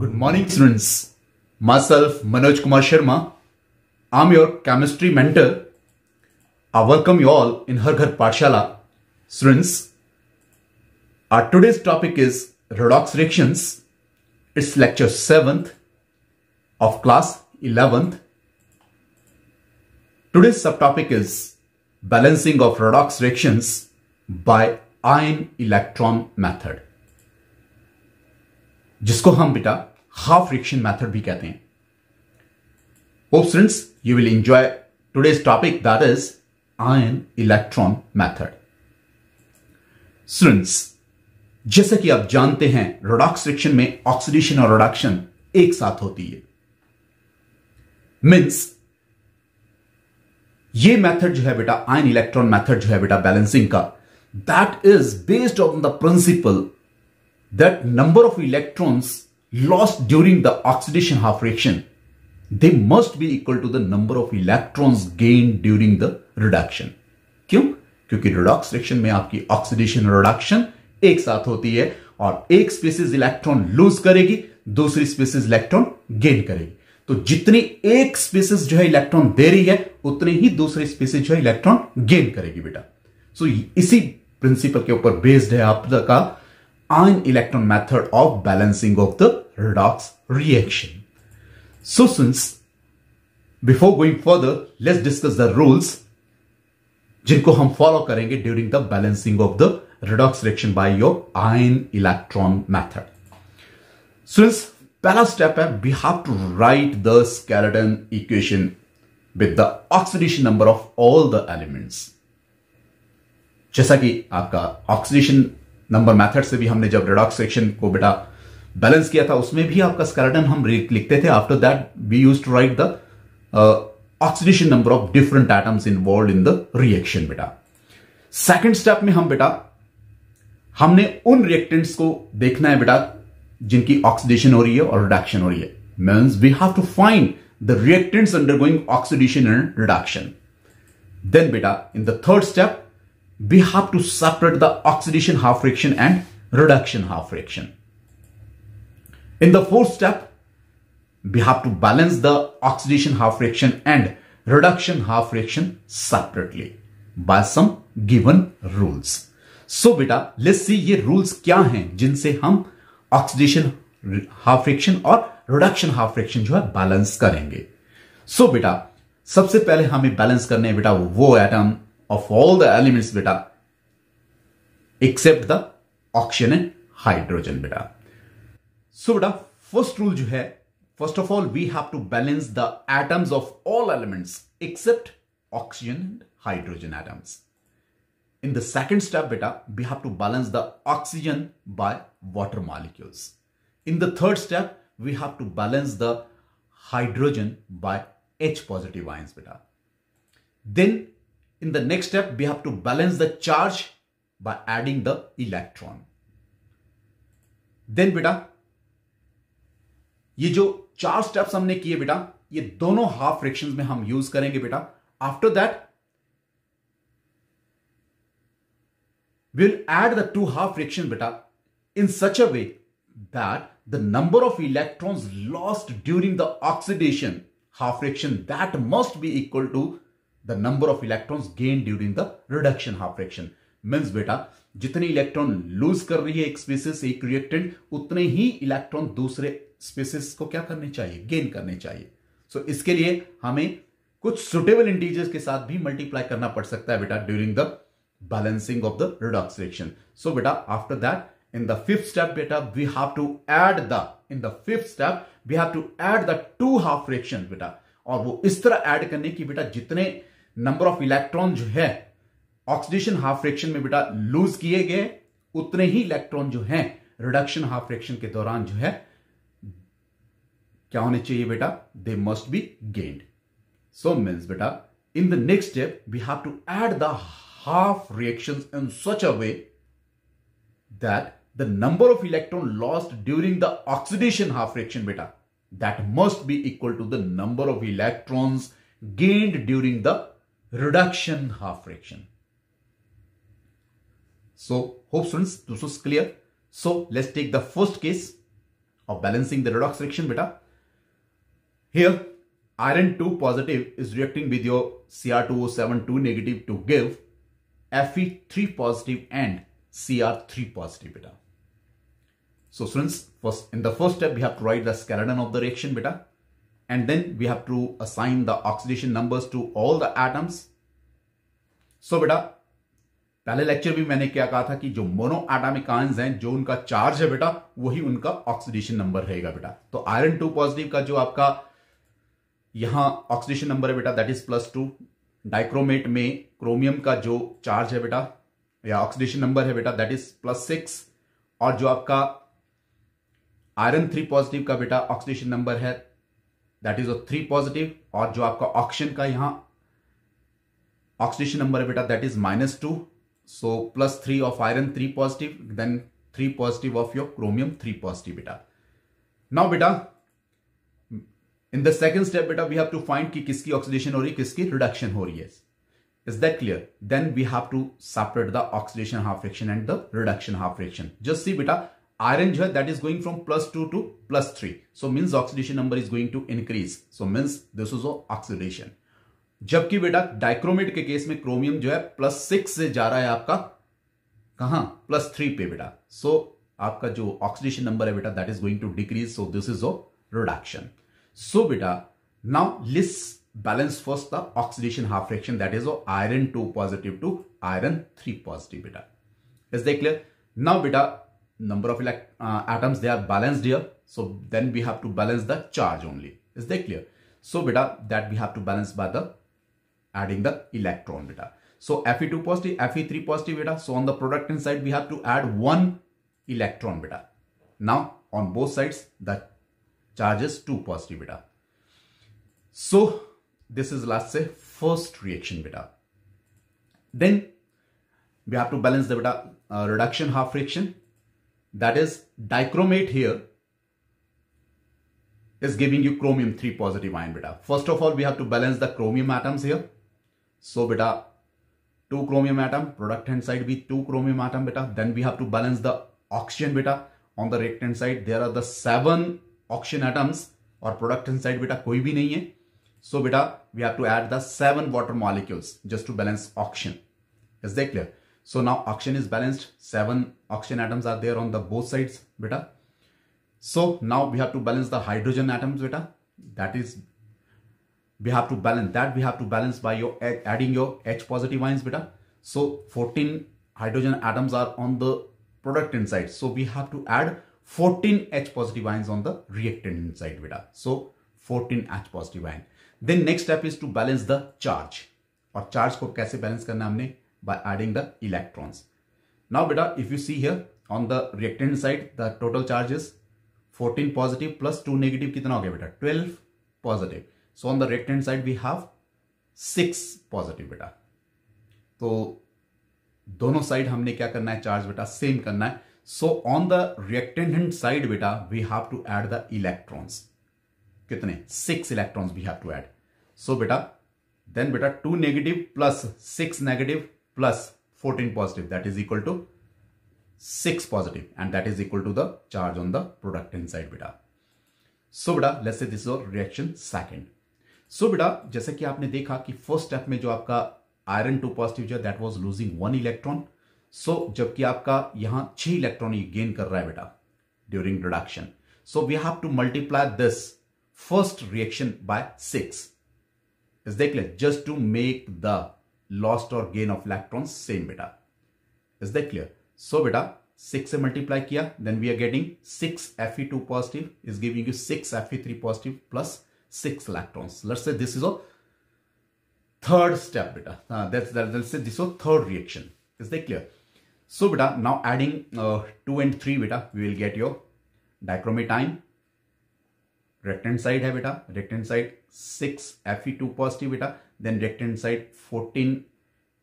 Good morning, students. Myself, Manoj Kumar Sharma. I'm your chemistry mentor. I welcome you all in Har Ghar Pathshala. Students, our today's topic is redox reactions. It's lecture 7th of class 11th. Today's subtopic is balancing of redox reactions by ion electron method, जिसको हम बेटा half reaction method भी कहते हैं. Hope students you will enjoy today's topic, that is ion electron method. Students, जैसा कि आप जानते हैं redox reaction में ऑक्सीडेशन और रिडक्शन एक साथ होती है. मीन्स ये मेथड जो है बेटा आयन इलेक्ट्रॉन मेथड जो है बेटा बैलेंसिंग का, that is based on the principle that number of electrons lost during the oxidation half reaction, they must be equal to the number of electrons gained during the reduction. क्यों? क्योंकि redox reaction में आपकी oxidation और reduction एक साथ होती है और एक स्पीसीज इलेक्ट्रॉन लूज करेगी, दूसरी स्पीसीज इलेक्ट्रॉन गेन करेगी. तो जितनी एक स्पीसीज जो है इलेक्ट्रॉन दे रही है उतनी ही दूसरी स्पीसीज जो है इलेक्ट्रॉन गेन करेगी बेटा. सो इसी प्रिंसिपल के ऊपर बेस्ड है आपका ion electron method of balancing of the redox reaction. So since before going further, let's discuss the rules जिनको हम फॉलो करेंगे during the balancing of the redox reaction by your ion electron method. Since पहला step है, we have to write the skeleton equation with the oxidation number of all the elements. जैसा कि आपका oxidation number method से भी हमने जब redox reaction को बेटा बैलेंस किया था उसमें भी आपका स्केलेटन हम लिखते थे. After that we used to write the oxidation number of different atoms involved in the reaction बेटा. सेकंड स्टेप में हम बेटा हमने उन रिएक्टेंट्स को देखना है बेटा जिनकी ऑक्सीडेशन हो रही है और रिडक्शन हो रही है. Means we have to find the reactants undergoing oxidation and reduction. Then बेटा in the third step we have to separate the oxidation half reaction and reduction half reaction. In the fourth step, we have to balance the oxidation half reaction and reduction half reaction separately by some given rules. So beta, let's see ये rules क्या हैं जिनसे हम oxidation half reaction और reduction half reaction जो है balance करेंगे. So beta, सबसे पहले हमें balance करने हैं बेटा वो atom of all the elements beta except the oxygen and hydrogen beta. So beta first rule jo hai, first of all we have to balance the atoms of all elements except oxygen and hydrogen atoms. In the second step beta we have to balance the oxygen by water molecules. In the third step we have to balance the hydrogen by H positive ions beta. Then in the next step, we have to balance the charge by adding the electron. Then बेटा ये जो चार steps हमने किए बेटा ये दोनों half fractions में हम यूज करेंगे बेटा. After that we'll add the two half fractions beta in such a way that the number of electrons lost during the oxidation half fraction that must be equal to the number of electrons gained during the reduction half fraction. Means बेटा जितने electron lose कर रही है एक species एक reactant उतने ही electron दूसरे species को क्या करने चाहिए, गेन करने चाहिए. सो इसके लिए हमें कुछ सुटेबल इंटीजर्स के साथ भी मल्टीप्लाई करना पड़ सकता है बेटा during the balancing of the redox reaction. So बेटा after that in the fifth step beta we have to add the two half fractions beta. और वो इस तरह ऐड करने की बेटा जितने नंबर ऑफ इलेक्ट्रॉन जो है ऑक्सीडेशन हाफ फ्रैक्शन में बेटा लूज किए गए उतने ही इलेक्ट्रॉन जो हैं रिडक्शन हाफ फ्रैक्शन के दौरान जो है क्या होने चाहिए बेटा, they must be gained. So means बेटा in the next step we have to add the half reactions in such a way that the number of electron lost during the oxidation half fraction बेटा that must be equal to the number of electrons gained during the reduction half fraction. So hope students this was clear. So let's take the first case of balancing the redox reaction beta. Here iron 2 positive is reacting with your Cr2O7 2 negative to give Fe3 positive and Cr3 positive beta. So students, first in the first step we have to write the skeleton of the reaction beta, and then we have to assign the oxidation numbers to all the atoms. So बेटा पहले lecture भी मैंने क्या कहा था कि जो mono atomic ions हैं, जो उनका चार्ज है बेटा, वही उनका ऑक्सीडेशन नंबर रहेगा बेटा। तो आयरन 2 पॉजिटिव का जो आपका यहां ऑक्सीडेशन नंबर है बेटा दैट इज +2। डाइक्रोमेट में क्रोमियम का जो चार्ज है बेटा या ऑक्सीडेशन नंबर है बेटा दैट इज +6, और जो आपका आयरन 3 पॉजिटिव का बेटा ऑक्सीडेशन नंबर है दैट इज 3 पॉजिटिव, और जो आपका ऑक्सीजन का यहां ऑक्सीडेशन नंबर है बेटा that is -2। So +3 of iron 3 positive, then 3 positive of your chromium 3 positive बेटा। नाउ बेटा इन द सेकंड स्टेप बेटा वी हैव टू फाइंड कि किसकी ऑक्सीडेशन हो रही है, किसकी रिडक्शन हो रही है। Is that clear? Then we have to separate the oxidation half fraction and the reduction half fraction. Just see बेटा आयरन जो है that is going from +2 to +3, so means oxidation number is going to increase, so means this is oxidation. जबकि बेटा dichromate के case में chromium जो है +6 से जा रहा है आपका कहां, +3 पे बेटा। सो आपका जो ऑक्सीडेशन नंबर है बेटा that is going to decrease, so this is reduction. So बेटा now let's balance first the oxidation half fraction, that is iron 2 positive to iron 3 positive beta. Is that clear? Now beta number of atoms they are balanced here, so then we have to balance the charge only. Is that clear? So beta that we have to balance by the adding the electron beta. So Fe2 positive, Fe3 positive beta, so on the productant side we have to add 1 electron beta. Now on both sides the charge is 2 positive beta. So this is let's say first reaction beta. Then we have to balance the beta reduction half fraction, that is dichromate here is giving you chromium 3 positive ion beta. First of all we have to balance the chromium atoms here. So beta 2 chromium atom, product hand side be 2 chromium atom beta. Then we have to balance the oxygen beta. On the reactant side there are the 7 oxygen atoms, और product hand side beta कोई भी नहीं है. So beta we have to add the 7 water molecules just to balance oxygen. Is that clear? So now oxygen is balanced, 7 oxygen atoms are there on the both sides beta. So now we have to balance the hydrogen atoms beta, that is we have to balance by your adding your H positive ions beta. So 14 hydrogen atoms are on the product inside, so we have to add 14 H positive ions on the reactant inside beta. So 14 H positive ion. Then next step is to balance the charge. और charge को कैसे balance करना हमने, by adding the electrons. Now beta if you see here on the reactant side the total charge is 14 positive plus 2 negative, कितना हो गया बेटा 12 positive. So on the reactant side we have 6 positive बेटा. तो दोनों side हमने क्या करना है, चार्ज बेटा सेम करना है. So on the reactant side बेटा we have to add the electrons. कितने, 6 electrons we have to add. So beta then beta 2 negative plus 6 negative plus 14 positive, that is equal to 6 positive, and that is equal to the charge on the productant side beta. So beta let's say this is a reaction second. So beta जैसे कि आपने देखा कि first step में जो आपका iron 2 positive जो that was losing 1 electron. सो जबकि आपका यहां 6 इलेक्ट्रॉन ये गेन कर रहा है बेटा during reduction. So we have to multiply this first reaction by 6. Is that clear? Just to make the lost or gain of electrons same beta. Is that clear? So beta 6 से multiply किया, then we are getting 6 Fe2 positive is giving you 6 Fe3 positive plus 6 electrons. Let's say this is a third step beta. Let's say this is a third reaction. Is that clear? So beta now adding 2 and 3 beta we will get your dichromate ion. Reactant side है बेटा, reactant side 6 Fe2 positive बेटा, then reactant side 14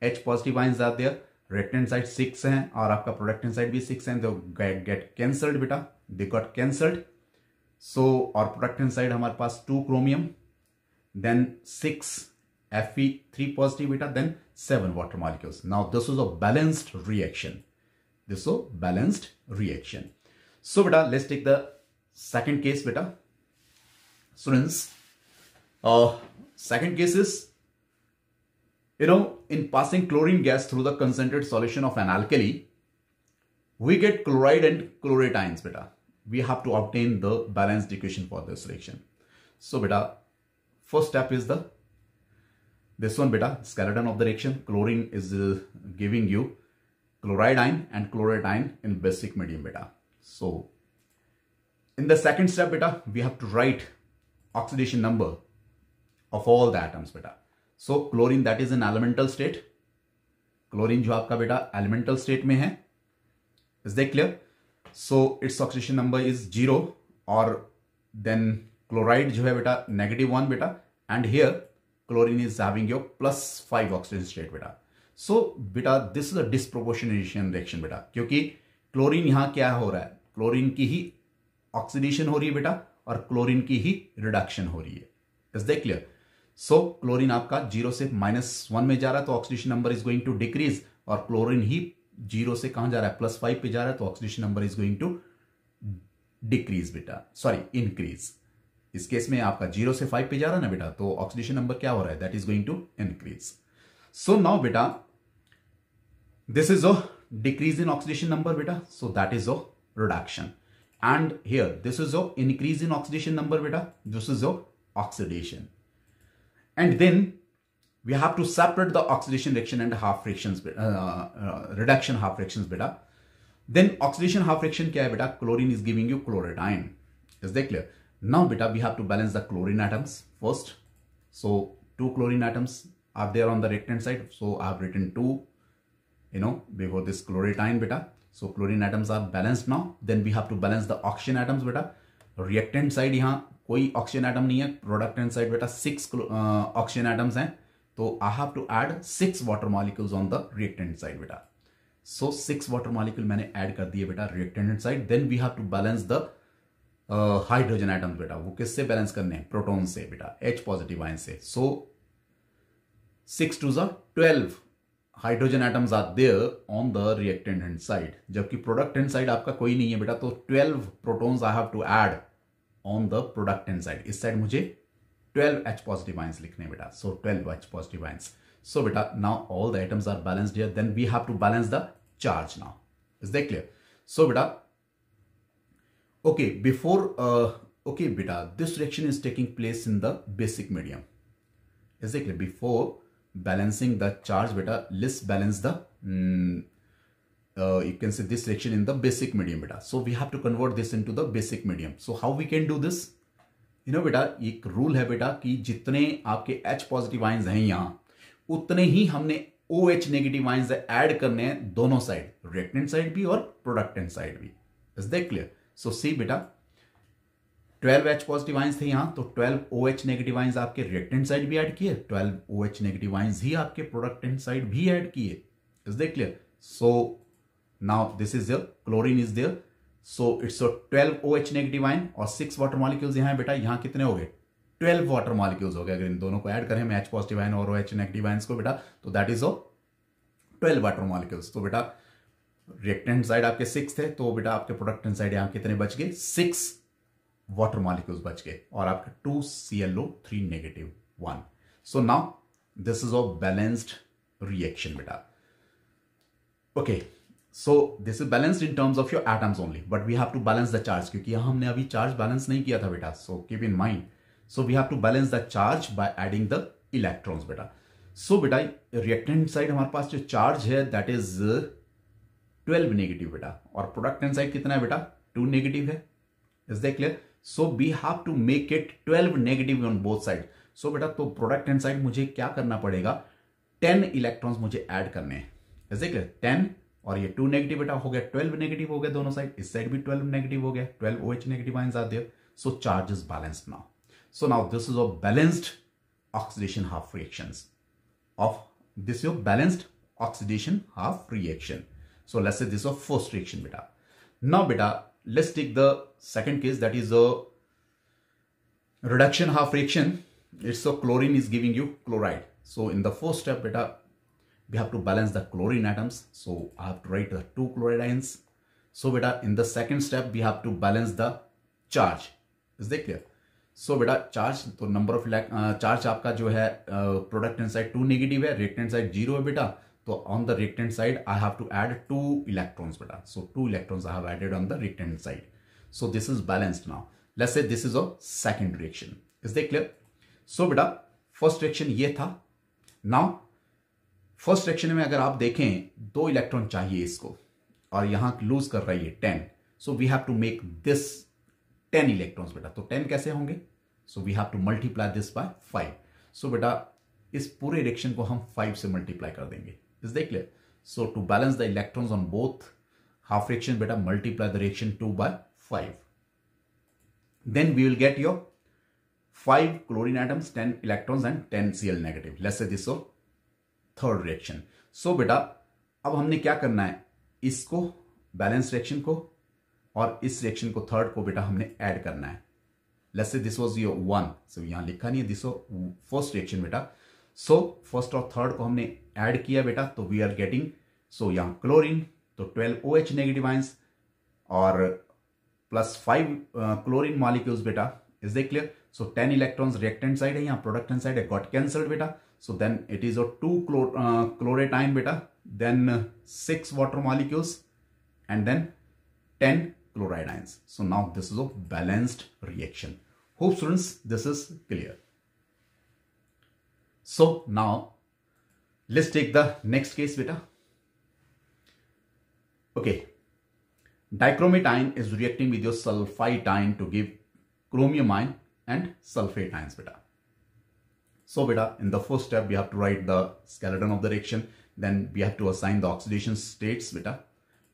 H positive ions are there, reactant side 6 हैं और आपका productant side भी 6 हैं, they get cancelled बेटा, they got cancelled. So और productant side हमारे पास 2 chromium, then 6 Fe3 positive बेटा, then 7 water molecules. Now this is a balanced reaction. This is a balanced reaction. So बेटा let's take the second case beta, students, second case is, in passing chlorine gas through the concentrated solution of an alkali, we get chloride and chlorate ions beta. We have to obtain the balanced equation for this reaction. So beta, first step is this one beta, skeleton of the reaction. Chlorine is giving you chloride ion and chlorate ion in basic medium beta. So in the second step beta, we have to write oxidation number of all the atoms beta. So chlorine, that is in elemental state. Chlorine जो आपका बेटा elemental state में है. Is that clear? So its oxidation number is 0, or then chloride जो है बेटा -1 बेटा, and here chlorine is having your +5 oxidation state बेटा. So बेटा this is a disproportionation reaction बेटा, क्योंकि क्लोरीन यहाँ क्या हो रहा है, क्लोरीन की ही ऑक्सीडेशन हो रही है बेटा और क्लोरीन की ही रिडक्शन हो रही है. Is that clear? So chlorine आपका 0 से -1 में जा रहा है तो oxidation number is going to decrease, और क्लोरीन ही 0 से कहां जा रहा है, +5 पे जा रहा है तो oxidation number is going to decrease बेटा, सॉरी इंक्रीज. इस केस में आपका 0 से 5 पे जा रहा है ना बेटा, तो ऑक्सीडेशन नंबर क्या हो रहा है, that is going to increase. So now बेटा this is a decrease in oxidation number beta, so that is a reduction, and here this is a increase in oxidation number beta, this is a oxidation. And then we have to separate the oxidation reaction and half fractions, reduction half fractions beta. Then oxidation half fraction क्या है बेटा, chlorine is giving you chloride ion. Is that clear? Now beta we have to balance the chlorine atoms first. So 2 chlorine atoms are there on the reactant side, so I have written 2 before this chlorate ion beta. So chlorine atoms are balanced now. Then we have to balance the oxygen atoms beta. Reactant side यहाँ कोई oxygen atom नहीं है, productant side बेटा 6 oxygen atoms हैं, तो I have to add 6 water molecules on the reactant side बेटा. So 6 water molecule मैंने add कर दिए बेटा reactant side. Then we have to balance the hydrogen atoms बेटा. वो किससे balance करने हैं, proton से बेटा, H positive ion से. So 6 2s are 12 hydrogen atoms are there on the reactant hand side, जबकि प्रोडक्ट हैंड साइड आपका कोई नहीं है बेटा, तो 12 protons I have to add on the product hand side. इस साइड मुझे 12 H पॉजिटिव आयंस लिखने बेटा, so 12 H positive ions. So बेटा now all the atoms are balanced here, then we have to balance the charge now. Is that clear? So बेटा okay before okay बेटा this reaction is taking place in the basic medium. Is that clear? Before balancing the charge beta, let's balance the you can say this reaction in the basic medium beta. So we have to convert this into the basic medium. So how we can do this? बेटा एक rule है बेटा कि जितने आपके H positive ions हैं यहाँ, उतने ही हमने OH नेगेटिव आयंस ऐड करने हैं दोनों साइड, रिएक्टेंट साइड भी और प्रोडक्टेंट साइड भी. Is that clear? So see बेटा 12 H पॉजिटिव आयंस थे यहाँ, तो 12 OH नेगेटिव आयंस आपके रिएक्टेंट साइड भी ऐड किए, 12 OH नेगेटिव आयंस ही आपके प्रोडक्टेंट साइड भी ऐड किए. Is that clear? So now this is there, chlorine is there, so it's 12 OH negative ion और 6 वाटर मॉलिक्यूल्स यहाँ बेटा. यहाँ कितने हो गए, 12 वाटर मॉलिक्यूल्स हो गए. अगर इन दोनों को ऐड करें H पॉजिटिव आयन और OH नेगेटिव आयंस को बेटा, तो दैट इज 12 वाटर मॉलिक्यूल्स. तो बेटा रिएक्टेंट साइड आपके 6 थे, तो बेटा आपके प्रोडक्टेंट साइड यहाँ कितने बच गए, 6 वाटर मॉलिक्यूल्स बच गए, और आपका 2ClO3 negative 1. So now this is a balanced reaction बेटा. Okay, so this is balanced in terms of your atoms only, but we have to balance the charge, क्योंकि यहां हमने अभी चार्ज बैलेंस नहीं किया था बेटा. So keep in mind, so we have to balance the charge by adding the electrons बेटा. So बेटा रिएक्टेंट साइड हमारे पास जो चार्ज है दैट इज 12 नेगेटिव बेटा, और प्रोडक्टेंट साइड कितना है बेटा, 2 नेगेटिव है. Is that clear? So we have to make it 12 negative on both sides. So बेटा तो प्रोडक्ट एंड साइड मुझे क्या करना पड़ेगा, 10 इलेक्ट्रॉन्स मुझे ऐड करने हैं. ऐसे क्लियर? 10 और ये 2 नेगेटिव बेटा हो गया, 12 नेगेटिव हो गया दोनों साइड, इस साइड भी 12 नेगेटिव हो गया, 12 OH negative ions are there. So charge is balanced now. So now this is a balanced oxidation half reactions of this your balanced oxidation half reaction. So let's say this is a first reaction beta. Now beta, let's take the second case, that is a reduction half reaction. It's so chlorine is giving you chloride. So in the first step beta, we have to balance the chlorine atoms. So I have to write the 2 chloride ions. So beta, in the second step we have to balance the charge. Is that clear? So बेटा charge, तो number of charge आपका जो है product hand side 2 negative है, reactant side 0 है बेटा, तो on the reactant side I have to add 2 electrons बेटा, so 2 electrons I have added on the reactant side, so this is balanced now. Let's say this is a second reaction. Is that clear? So बेटा first reaction ये था। Now first reaction में अगर आप देखें 2 electron चाहिए इसको, और यहां लूज कर रही है 10, so we have to make this 10 electrons बेटा। तो 10 कैसे होंगे? So we have to multiply this by 5। So बेटा इस पूरे रिएक्शन को हम 5 से मल्टीप्लाई कर देंगे। Is that clear? So to balance the electrons on both half reaction बेटा, multiply the reaction 2 by 5, then we will get your 5 chlorine atoms, 10 electrons and 10 Cl negative. Let's say this is third reaction. So बेटा अब हमने क्या करना है, इसको balance reaction को और इस रिएक्शन को थर्ड को बेटा हमने ऐड करना है। Let's say this was your 1, सो यहां लिखा नहीं है, दिस फर्स्ट रिएक्शन बेटा। सो फर्स्ट और थर्ड को हमने ऐड किया बेटा, तो वी आर गेटिंग, सो यहां क्लोरीन तो 12 OH नेगेटिव आयंस और प्लस 5 क्लोरीन मॉलिक्यूल्स बेटा। Is that clear? So 10 electrons reactant side है, यहां प्रोडक्टेंट साइड है, गॉट कैंसल्ड बेटा। So then it is a 2 chlorine beta, then 6 water molecules and then 10 chloride ions. So now this is a balanced reaction. Hope students this is clear. So now let's take the next case beta. Okay, dichromate ion is reacting with your sulfite ion to give chromium ion and sulfate ions beta. So beta, in the first step we have to write the skeleton of the reaction, then we have to assign the oxidation states beta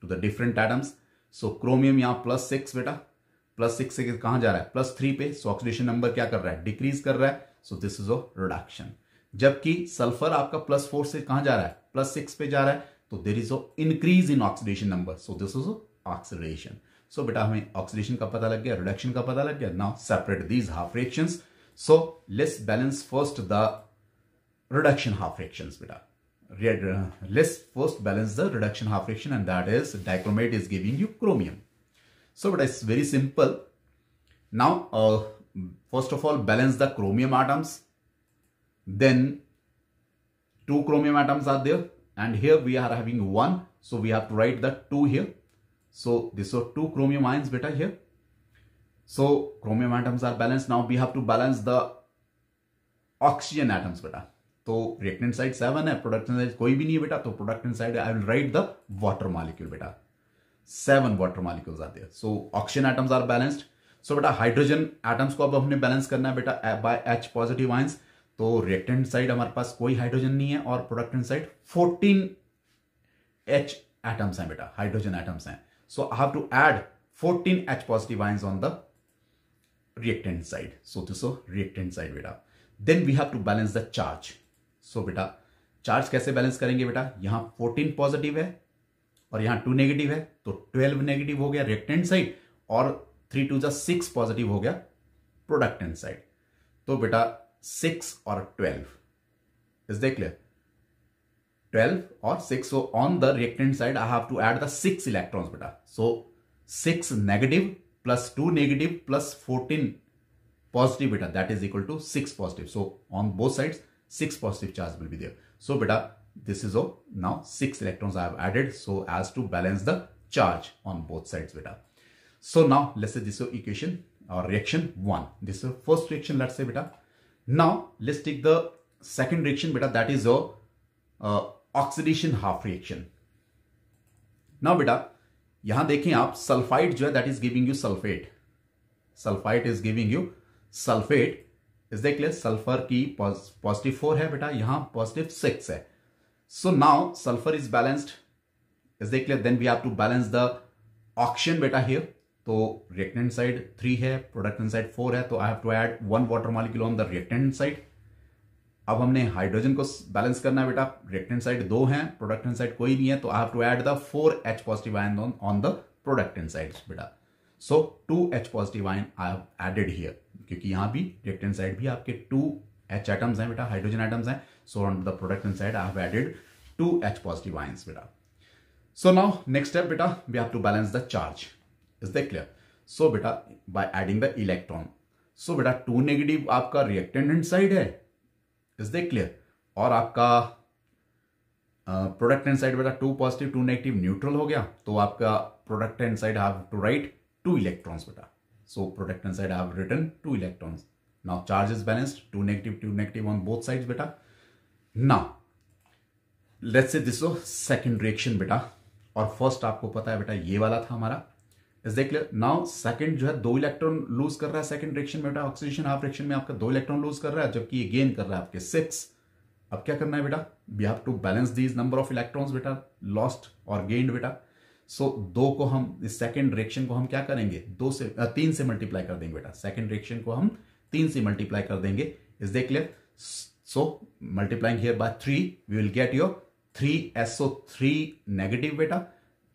to the different atoms. So chromium यहाँ +6 बेटा, +6 से कहाँ जा रहा है? +3 पे, so oxidation number क्या कर रहा है? डिक्रीज कर रहा है, so this is a reduction। जबकि सल्फर आपका +4 से कहाँ जा रहा है? +6 पे जा रहा है, तो there is a increase in oxidation number, so this is a oxidation। So बेटा हमें ऑक्सीडेशन का पता लग गया, रिडक्शन का पता लग गया। Now separate these half reactions। So let's balance first the reduction half reactions beta. Let's first balance the reduction half reaction, and that is dichromate is giving you chromium. So beta, it's very simple. Now first of all balance the chromium atoms, then 2 chromium atoms are there, and here we are having 1, so we have to write the 2 here. So these are 2 chromium ions beta here. So chromium atoms are balanced. Now we have to balance the oxygen atoms beta. तो reactant side 7 है, productant side कोई भी नहीं है बेटा, तो productant side I will write the water molecule बेटा, 7 water molecules are there. So oxygen atoms are balanced. So बेटा hydrogen atoms को अब हमने बैलेंस करना है बेटा by H positive ions। तो reactant side हमारे पास कोई हाइड्रोजन नहीं है और productant side 14 H atoms हैं बेटा, हाइड्रोजन atoms हैं। So I have to add 14 H positive ions on the reactant side. So this is reactant side beta. Then we have to balance the charge. So बेटा charge कैसे balance करेंगे बेटा? यहां 14 positive है और यहां 2 negative है, तो 12 नेगेटिव हो गया रिएक्टेंट साइड और 3 2 6 पॉजिटिव हो गया प्रोडक्टेंट साइड। तो बेटा 6 और 12, इज दैट क्लियर? 12 और 6, so on the reactant side I have to add the 6 electrons beta. So 6 negative plus 2 negative plus 14 positive beta, that is equal to 6 positive. So on both sides 6 positive charge will be there. So beta this is all, now 6 electrons I have added so as to balance the charge on both sides beta. So now let's say this is equation or reaction 1. This is first reaction, let's say beta. Now let's take the second reaction beta, that is a oxidation half reaction. Now beta यहां देखें आप, sulphide जो है that is giving you sulphate, sulphide is giving you sulphate. Is that clear? Sulphur की positive 4 है बेटा, यहां positive 6 है। So now sulphur is balanced, is that clear? Then we have to balance the oxygen बेटा here. तो reactant side 3 है, productant side 4 है, तो I have to add 1 water molecule on the reactant side. अब हमने hydrogen को balance करना है बेटा, रिएक्टेंट साइड 2 है, प्रोडक्टेंट साइड कोई नहीं है, तो I have to add the 4 H positive ion on the प्रोडक्टेंट side बेटा। So 2 H positive ion I have added here, क्योंकि यहां भी रिएक्टेंट साइड भी आपके 2 H एटम्स हैं बेटा, हाइड्रोजन एटम्स हैं। So on the प्रोडक्टेंट side I have added 2 H positive ions बेटा। सो नाउ नेक्स्ट स्टेप बेटा, we have to balance the charge, is that clear? So बेटा by adding the electron, so बेटा 2 negative आपका reactant hand side है, is that clear, और आपका product hand side बेटा 2 positive 2 negative neutral हो गया, तो आपका product hand side have to write 2 electrons बेटा, so product hand side have written 2 electrons. Now charge is balanced, 2 negative on both sides बेटा. Now let's say this second reaction बेटा, और first आपको पता है बेटा ये वाला था हमारा, is that clear. Now second जो है 2 इलेक्ट्रॉन लूज कर रहा है सेकंड रिएक्शन में बेटा, ऑक्सीडेशन हाफ रिएक्शन में आपका 2 इलेक्ट्रॉन लूज कर रहा है, जबकि ये गेन कर रहा है आपके 6. अब क्या करना है बेटा, we have to balance these number of electrons बेटा, लॉस्ट और गेन्ड बेटा. सो 2 को हम इस सेकंड रिएक्शन को हम क्या करेंगे 3 से मल्टीप्लाई कर देंगे बेटा, सेकंड रिएक्शन को हम 3 से मल्टीप्लाई कर देंगे, is that clear. So multiplying here by 3 we will get your 3SO3 negative बेटा,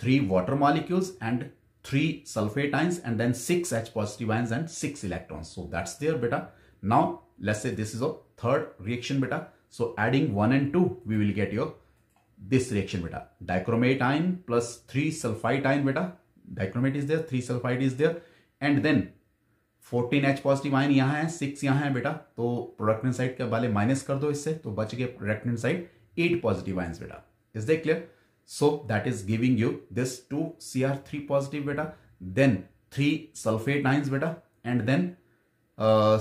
3 water molecules and 3 sulfate ions and then 6 H positive ions and 6 electrons. So that's there beta. Now let's say this is a third reaction beta. So adding 1 and 2 we will get your this reaction beta. Dichromate ion plus 3 sulfite ion beta. Dichromate is there, 3 sulfite is there, and then 14 H positive ion यहाँ है, 6 यहाँ है बेटा, तो product hand side के वाले minus कर दो इससे, तो बच गए product hand side 8 positive ions बेटा. Is that clear? So that is giving you this 2 Cr3 positive beta, then 3 sulfate ions beta, and then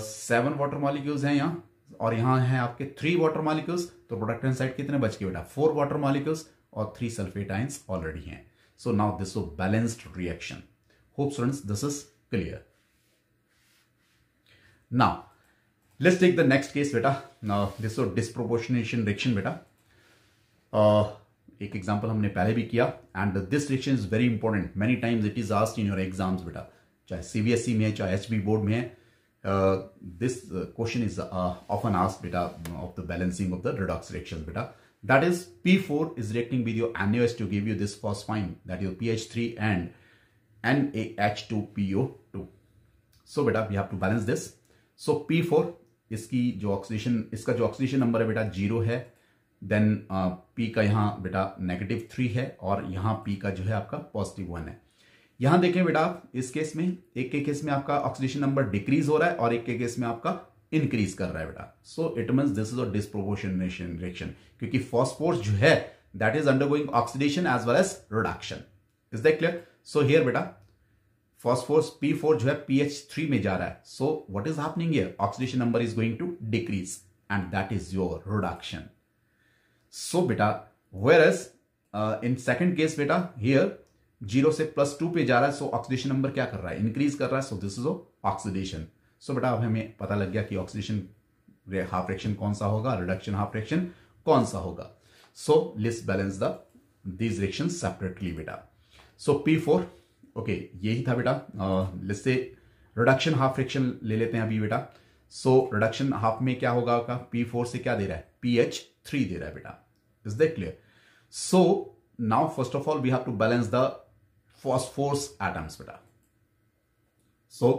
7 water molecules हैं यहाँ, और यहाँ है आपके 3 water molecules, तो प्रोडक्ट हैंड साइड कितने बच गए बेटा 4 water molecules और 3 sulfate ions ऑलरेडी हैं. So now this is a balanced reaction. Hope students this is clear. Now let's take the next case beta. Now this is a disproportionation reaction beta. एक example हमने पहले भी किया, and this reaction is very important, many times it is asked in your exams बेटा, चाहे CBSE में है चाहे एचबी बोर्ड में है. This question is often asked बेटा of the balancing of the redox reactions बेटा. That is P4 is reacting with your NaOH to give you this phosphine, that is PH3 and NaH2PO2. So बेटा we have to balance this. So P4 इसकी जो oxidation, इसका जो oxidation number है बेटा 0 है, then P का यहां बेटा -3 है, और यहां P का जो है आपका +1 है. यहां देखें बेटा इस केस में, एक के केस में आपका ऑक्सीडेशन नंबर डिक्रीज हो रहा है और एक के केस में आपका इंक्रीज कर रहा है बेटा. So it means this is a disproportionation reaction, क्योंकि फॉस्फोरस जो है that is undergoing oxidation as well as reduction. Is that clear? So here बेटा फॉस्फोरस P4 जो है PH3 में जा रहा है, so what is happening here, oxidation number is going to decrease and that is your reduction. So beta, whereas in second case beta here 0 से +2 पे जा रहा है, so ऑक्सीडेशन नंबर क्या कर रहा है, इंक्रीज कर रहा है, so this is oxidation. So बेटा अब हमें पता लग गया कि ऑक्सीडेशन हाफ रिएक्शन कौन सा होगा, रिडक्शन हाफ रिएक्शन कौन सा होगा. So let's balance these reactions separately बेटा. So P4 ओके यही था बेटा. Let's say reduction half reaction ले लेते हैं अभी बेटा. सो रिडक्शन हाफ में क्या होगा आपका, P4 से क्या दे रहा है, PH3 दे रहा है बेटा. Is that clear? So now first of all we have to balance the phosphorus atoms बेटा. सो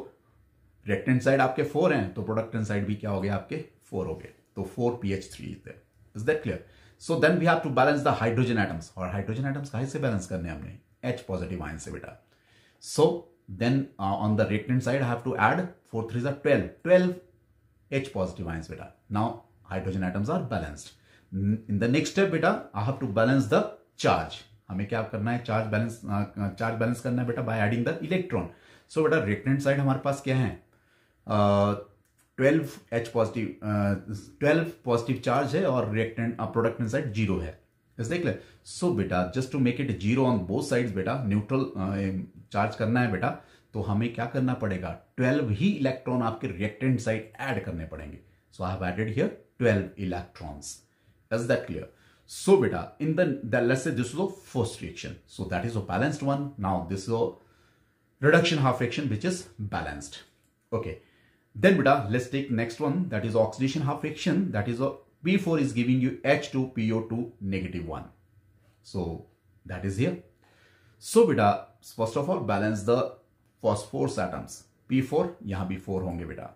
रिएक्टेंट साइड आपके 4 हैं, तो प्रोडक्टेंट साइड भी क्या हो गया आपके 4 हो गए, तो 4PH3 is there. Is that clear? So then we have to balance the hydrogen atoms, और हाइड्रोजन एटम्स कहां से बैलेंस करने हैं हमने, H पॉजिटिव आयन से बेटा. So then on the reactant side I have to add 4 3 12 H positive ions beta. Now hydrogen atoms are balanced. In the next step beta, I have to balance the charge. हमें क्या करना है, charge balance करना है बेटा by adding the electron. So बेटा reactant side हमारे पास क्या है, 12 H पॉजिटिव 12 पॉजिटिव चार्ज है, और रिएक्टेंट प्रोडक्टेंट साइड 0 है. इज देख ले. सो बेटा just to make it 0 on both sides बेटा, न्यूट्रल चार्ज करना है बेटा, तो हमें क्या करना पड़ेगा, 12 ही इलेक्ट्रॉन आपके रिएक्टेंट साइड ऐड करने पड़ेंगे. So I have added here 12 electrons. Is that clear? So बेटा in the let's say this is a first reaction, so that is a balanced one. Now this is a reduction half reaction which is balanced. Okay then बेटा let's take next one, that is oxidation half reaction, that is P4 is giving you H2PO2 -1. So that is here. So बेटा first of all balance the phosphorus atoms. P4 यहां भी 4 होंगे बेटा.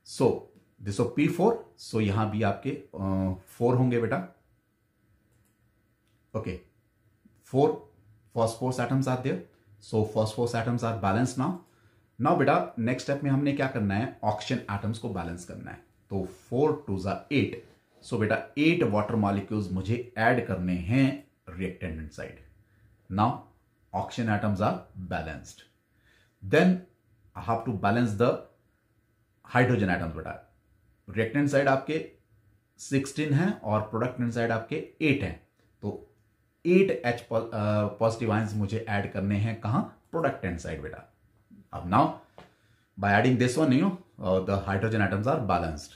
So this is P4, so यहां भी आपके 4 होंगे बेटा. Okay, 4 phosphorus atoms are there. So phosphorus atoms are balance now बेटा नेक्स्ट स्टेप में हमने क्या करना है, ऑक्सीजन एटम्स को बैलेंस करना है। तो 4 2 8, सो बेटा 8 वाटर मॉलिक्यूल्स मुझे ऐड करने हैं reactant side. Now oxygen atoms are balanced, then I have to balance the hydrogen atoms. बेटा रिएक्टेंट साइड आपके 16 है और प्रोडक्टेंट साइड आपके 8 है, तो 8 H पॉजिटिव आयंस मुझे ऐड करने हैं कहां, प्रोडक्टेंट साइड बेटा। अब now by adding this one the hydrogen atoms are balanced.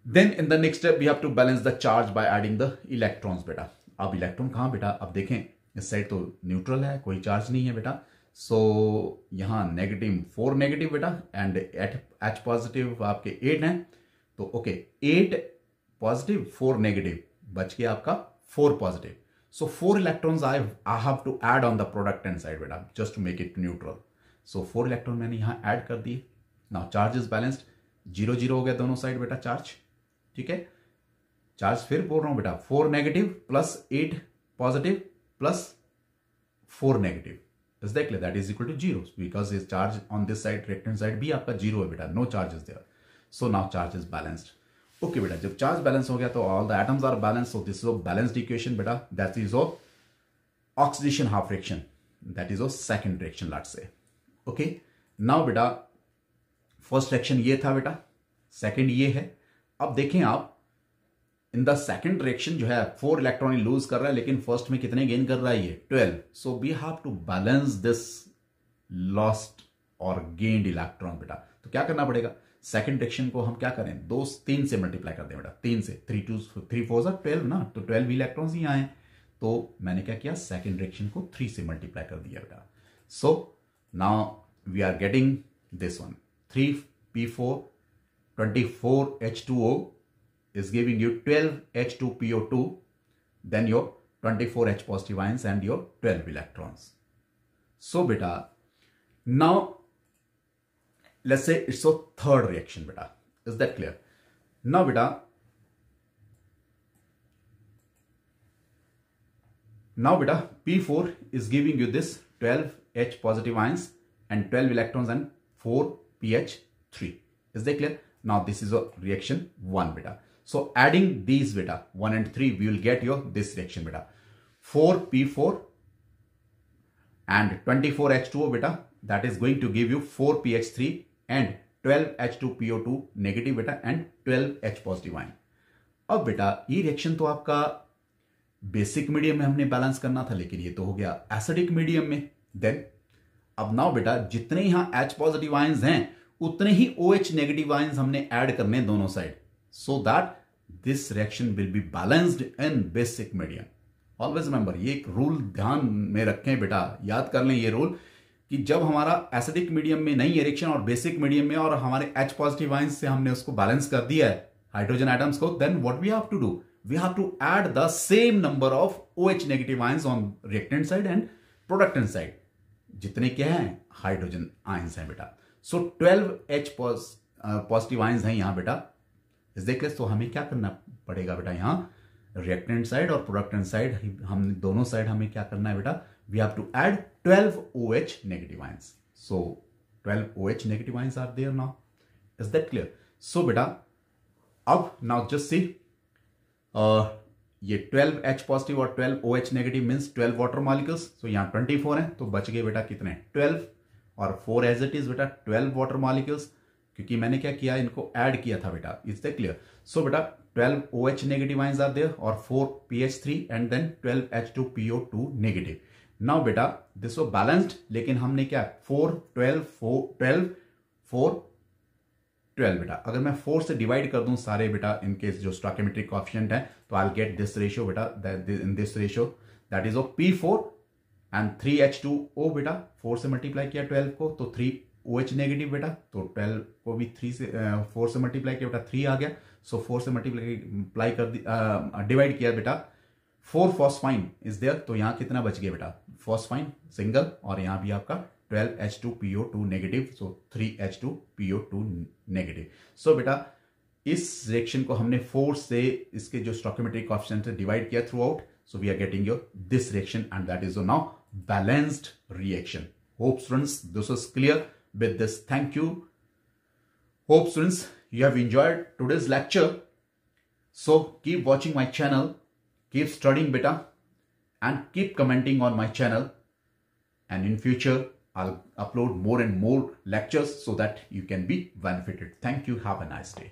Then in the next step we have to balance the charge by adding the electrons बेटा। अब electron कहां बेटा, अब देखें इस साइड तो न्यूट्रल है, कोई चार्ज नहीं है बेटा, सो यहां -4 नेगेटिव बेटा एंड H पॉजिटिव आपके 8 हैं, तो ओके 8 पॉजिटिव 4 नेगेटिव, बच गया आपका 4 positive. So 4 electrons I have to add on the प्रोडक्टेंट side बेटा just to make it neutral. So 4 electron मैंने यहां ऐड कर दिए। नाउ चार्ज इज बैलेंस्ड, 0 0 हो गया दोनों साइड बेटा चार्ज, ठीक है। चार्ज फिर बोल रहा हूं बेटा 4 negative plus 8 positive plus 4 negative, is that clear, that is equal to 0 because is charge on this side reactant side भी आपका 0 है बेटा, no charge is there. So now charge is balanced. Okay बेटा, जब चार्ज बैलेंस हो गया तो all the atoms are balance, so this is a balanced equation बेटा, that is of oxidation half reaction, that is of second reaction let's say. Okay now बेटा first reaction ये था बेटा, सेकंड ये है। अब देखें आप इन द सेकंड रिएक्शन जो है 4 इलेक्ट्रॉन लूज कर रहा है, लेकिन फर्स्ट में कितने गेन कर रहा है ये 12। So we have to balance this lost और गेन्ड इलेक्ट्रॉन बेटा। तो क्या करना पड़ेगा, सेकंड रिएक्शन को हम क्या करें, 3 से मल्टीप्लाई कर दें बेटा, 3 से, 3 2 3 4 12 ना, तो 12 इलेक्ट्रॉन्स ही आए, तो मैंने क्या किया, सेकंड रिएक्शन को 3 से मल्टीप्लाई कर दिया बेटा। So now we are getting this one, 3p4 24H2O is giving you 12H2PO2, then your 24H positive ions and your 12 electrons. So beta, now let's say it's a third reaction beta, is that clear? Now beta P4 is giving you this 12H positive ions and 12 electrons and 4pH3, is that clear? Now this is a reaction 1 beta. So adding these beta 1 and 3, we will get your this reaction beta, 4p4 and 24H2O beta, that is going to give you 4pH3 and 12H2PO2 negative beta and 12H positive ion. अब बेटा ये reaction तो आपका basic medium में हमने balance करना था, लेकिन ये तो हो गया एसिडिक मीडियम में। देन अब नाउ बेटा जितने यहां H पॉजिटिव आयंस हैं उतने ही OH नेगेटिव आयंस हमने ऐड करने दोनों side, so that this reaction will be balanced in basic medium. Always remember, ये एक रूल ध्यान में रखें बेटा, याद कर लें ये रूल कि जब हमारा एसिडिक मीडियम में नहीं है रिएक्शन और बेसिक मीडियम में, और हमारे H पॉजिटिव आयंस से हमने उसको बैलेंस कर दिया है हाइड्रोजन एटम्स को, then what we have to do, we have to add the same number of OH negative ions on reactant side and product side, जितने क्या हैं हाइड्रोजन आयंस हैं बेटा। सो 12H पॉजिटिव आयंस हैं यहां बेटा, इस देखिए। तो हमें क्या करना पड़ेगा बेटा, यहां रिएक्टेंट साइड और प्रोडक्टेंट साइड, हम दोनों साइड हमें क्या करना है बेटा, we have to add 12 OH negative ions. So 12 OH negative ions are there now, is that clear? So बेटा अब नाउ जस्ट सी, ये 12H पॉजिटिव और 12 OH negative means 12 water molecules, so यहां 24 है, तो बच गए बेटा कितने 12 और 4 एज इट इज बेटा 12 वाटर मॉलिक्यूल्स, क्योंकि मैंने क्या किया, इनको ऐड किया था बेटा, इज दैट क्लियर? सो बेटा 12 OH negative ions are there और 4pH3 and then 12H2PO2 negative. Now बेटा दिस वाज बैलेंस्ड, लेकिन हमने क्या 4 12 4 12 4 12 बेटा, अगर मैं 4 से डिवाइड कर दूं सारे बेटा इनके जो स्टोइकोमेट्रिक कोएफिशिएंट है, तो I will get this ratio बेटा, in this ratio that is of P4 and 3H2O बेटा, 4 से मल्टीप्लाई किया 12 को तो 3 OH नेगेटिव बेटा, तो 12 को भी 3 से 4 से मल्टीप्लाई किया बेटा 3 आ गया। सो 4 से मल्टीप्लाई कर डिवाइड किया बेटा 4 फॉस्फाइन इज देयर, तो यहां कितना बच गया बेटा, फॉस्फाइन सिंगल, और यहां भी आपका 12H2PO2 नेगेटिव, सो 3H2PO2 नेगेटिव। सो बेटा इस रिएक्शन को हमने 4 से इसके जो स्टोइकोमेट्रिक कोएफिशिएंट है डिवाइड किया throughout, so we are getting your this reaction and that is now balanced reaction. Hope students this is clear. With this, thank you. Hope students you have enjoyed today's lecture. So keep watching my channel, keep studying beta, and keep commenting on my channel. And in future I'll upload more and more lectures so that you can be benefited. Thank you. Have a nice day.